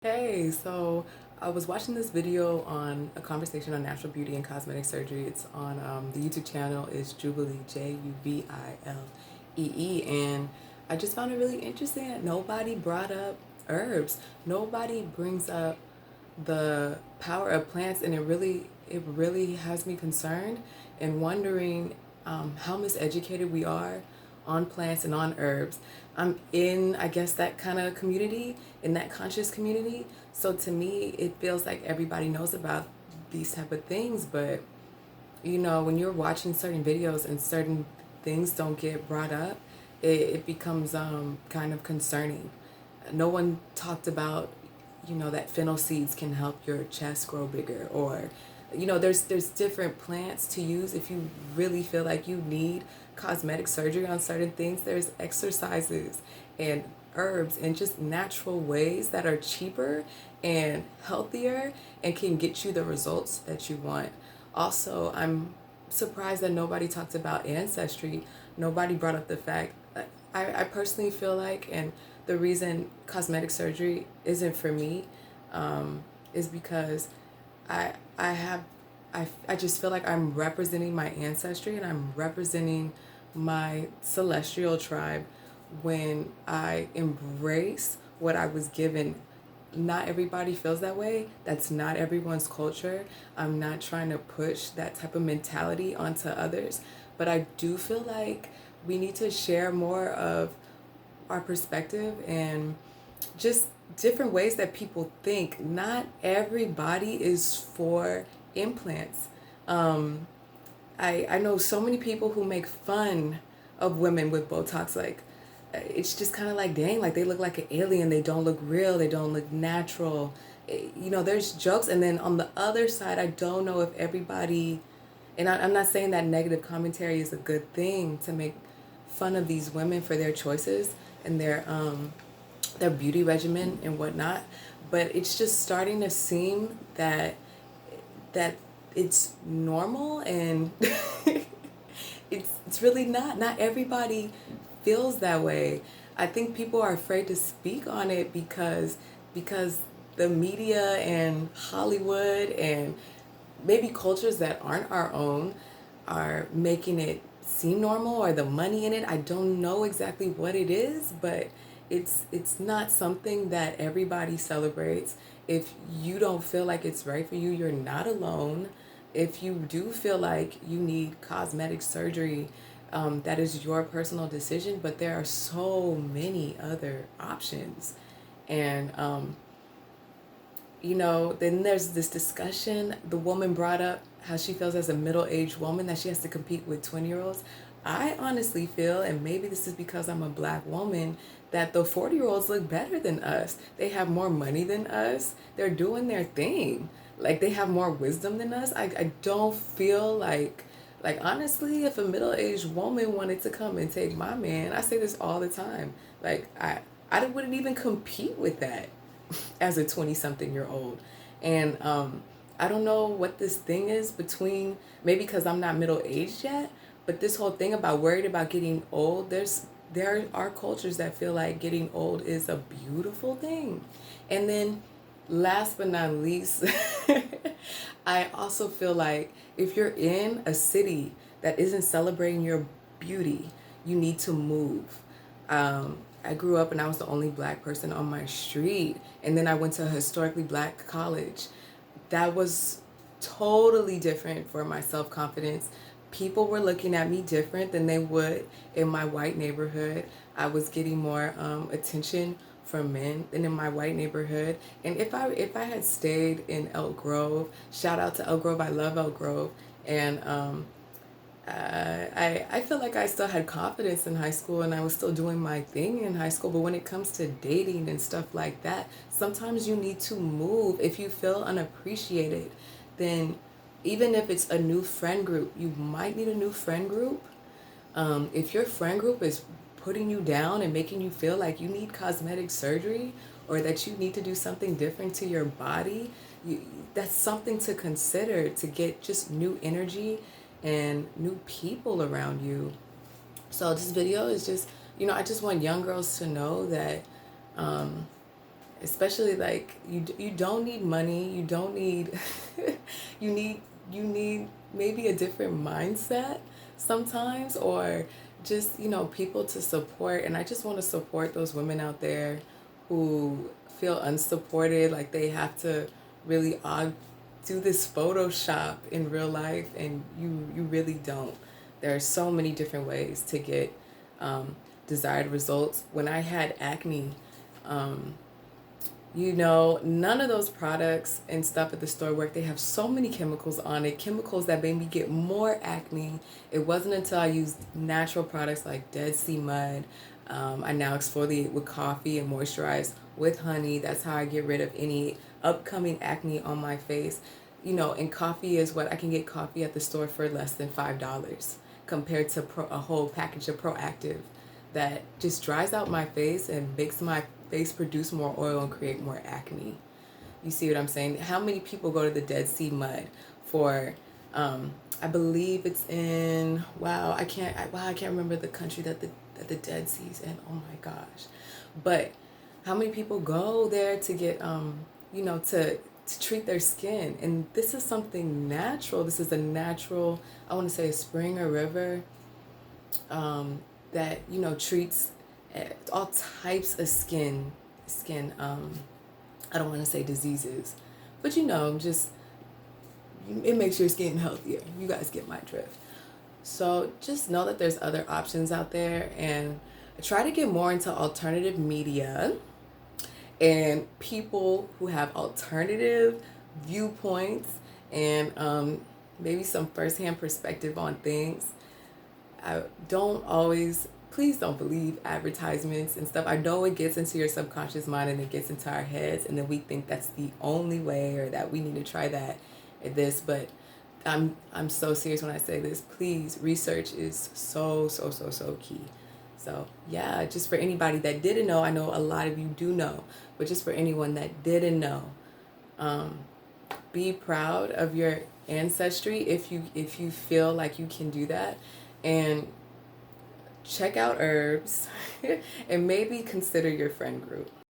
Hey, so I was watching this video on a conversation on natural beauty and cosmetic surgery. It's on the YouTube channel is Jubilee, Jubilee, and I just found it really interesting that nobody brought up herbs. Nobody brings up the power of plants, and it really has me concerned and wondering how miseducated we are on plants and on herbs. I'm in, I guess, that kind of community, in that conscious community. So to me, it feels like everybody knows about these type of things, but when you're watching certain videos and certain things don't get brought up, it becomes kind of concerning. No one talked about, that fennel seeds can help your chest grow bigger, or, there's different plants to use if you really feel like you need cosmetic surgery on certain things. There's exercises and herbs and just natural ways that are cheaper and healthier and can get you the results that you want. Also, I'm surprised that nobody talked about ancestry. Nobody brought up the fact. I personally feel like, and the reason cosmetic surgery isn't for me, is because I have I just feel like I'm representing my ancestry and I'm representing my celestial tribe when I embrace what I was given. Not everybody feels that way. That's not everyone's culture. I'm not trying to push that type of mentality onto others, but I do feel like we need to share more of our perspective and just different ways that people think. Not everybody is for implants. Um, I know so many people who make fun of women with Botox. Like, it's just kind of like, dang, like they look like an alien. They don't look real. They don't look natural. There's jokes. And then on the other side, I don't know if everybody, and I'm not saying that negative commentary is a good thing to make fun of these women for their choices and their beauty regimen and whatnot, but it's just starting to seem that it's normal, and it's really not. Not everybody feels that way. I think people are afraid to speak on it because the media and Hollywood and maybe cultures that aren't our own are making it seem normal, or the money in it. I don't know exactly what it is, but it's not something that everybody celebrates. If you don't feel like it's right for you, you're not alone. If you do feel like you need cosmetic surgery, that is your personal decision, but there are so many other options. And then there's this discussion. The woman brought up how she feels as a middle-aged woman that she has to compete with 20-year-olds. I honestly feel, and maybe this is because I'm a black woman, that the 40-year-olds look better than us. They have more money than us. They're doing their thing. Like, they have more wisdom than us. I don't feel like honestly, if a middle-aged woman wanted to come and take my man, I say this all the time. Like, I wouldn't even compete with that as a 20 something year old. And I don't know what this thing is between, maybe because I'm not middle aged yet, but this whole thing about worried about getting old, there are cultures that feel like getting old is a beautiful thing. And then last but not least, I also feel like if you're in a city that isn't celebrating your beauty, you need to move. I grew up and I was the only black person on my street. And then I went to a historically black college. That was totally different for my self confidence. People were looking at me different than they would in my white neighborhood. I was getting more attention from men than in my white neighborhood. And if I had stayed in Elk Grove, shout out to Elk Grove, I love Elk Grove, and I feel like I still had confidence in high school and I was still doing my thing in high school. But when it comes to dating and stuff like that, sometimes you need to move. If you feel unappreciated, then even if it's a new friend group, you might need a new friend group. If your friend group is putting you down and making you feel like you need cosmetic surgery or that you need to do something different to your body, that's something to consider to get just new energy and new people around you. So this video is just, I just want young girls to know that especially like you don't need money, you don't need you need you need maybe a different mindset sometimes, or just, you know, people to support. And I just want to support those women out there who feel unsupported, like they have to really do this Photoshop in real life, and you really don't. There are so many different ways to get desired results. When I had acne, um, you know, none of those products and stuff at the store work. They have so many chemicals on it, chemicals that made me get more acne. It wasn't until I used natural products like Dead Sea Mud. I now exfoliate with coffee and moisturize with honey. That's how I get rid of any upcoming acne on my face. You know, and coffee is what I can get coffee at the store for less than $5 compared to a whole package of Proactive that just dries out my face and makes my face produce more oil and create more acne. You see what I'm saying? How many people go to the Dead Sea Mud for, I believe it's in, I can't remember the country that the Dead Sea's in. Oh my gosh. But how many people go there to get, you know, to treat their skin? And this is something natural. This is a natural, I want to say a spring or river, that, you know, treats all types of skin I don't want to say diseases, but you know, just it makes your skin healthier. You guys get my drift. So just know that there's other options out there, and try to get more into alternative media and people who have alternative viewpoints, and maybe some firsthand perspective on things. I don't always, please don't believe advertisements and stuff. I know it gets into your subconscious mind and it gets into our heads, and then we think that's the only way, or that we need to try that or this. But I'm so serious when I say this. Please, research is so key. So yeah, just for anybody that didn't know, I know a lot of you do know, but just for anyone that didn't know, be proud of your ancestry if you feel like you can do that, and check out herbs and maybe consider your friend group.